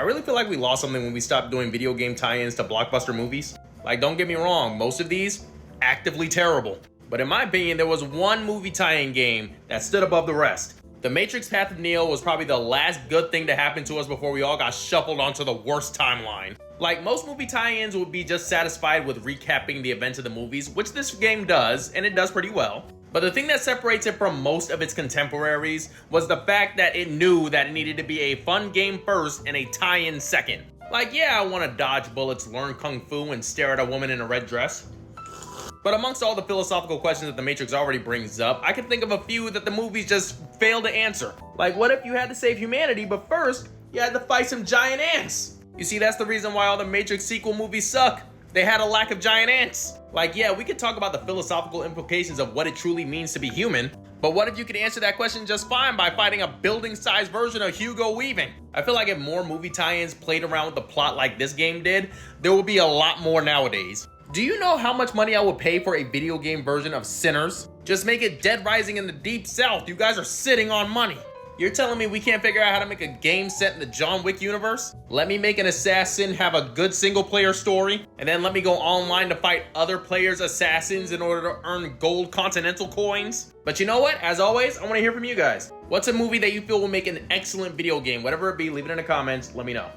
I really feel like we lost something when we stopped doing video game tie-ins to blockbuster movies. Like, don't get me wrong, most of these, actively terrible. But in my opinion, there was one movie tie-in game that stood above the rest. The Matrix Path of Neo was probably the last good thing to happen to us before we all got shuffled onto the worst timeline. Like, most movie tie-ins would be just satisfied with recapping the events of the movies, which this game does, and it does pretty well. But the thing that separates it from most of its contemporaries was the fact that it knew that it needed to be a fun game first and a tie-in second. Like, yeah, I want to dodge bullets, learn kung fu, and stare at a woman in a red dress. But amongst all the philosophical questions that The Matrix already brings up, I can think of a few that the movies just fail to answer. Like, what if you had to save humanity, but first, you had to fight some giant ants? You see, that's the reason why all the Matrix sequel movies suck. They had a lack of giant ants. Like, yeah, we could talk about the philosophical implications of what it truly means to be human, but what if you could answer that question just fine by fighting a building-sized version of Hugo Weaving? I feel like if more movie tie-ins played around with the plot like this game did, there would be a lot more nowadays. Do you know how much money I would pay for a video game version of Sinners? Just make it Dead Rising in the Deep South. You guys are sitting on money. You're telling me we can't figure out how to make a game set in the John Wick universe? Let me make an assassin have a good single-player story, and then let me go online to fight other players' assassins in order to earn gold continental coins? But you know what? As always, I want to hear from you guys. What's a movie that you feel will make an excellent video game? Whatever it be, leave it in the comments. Let me know.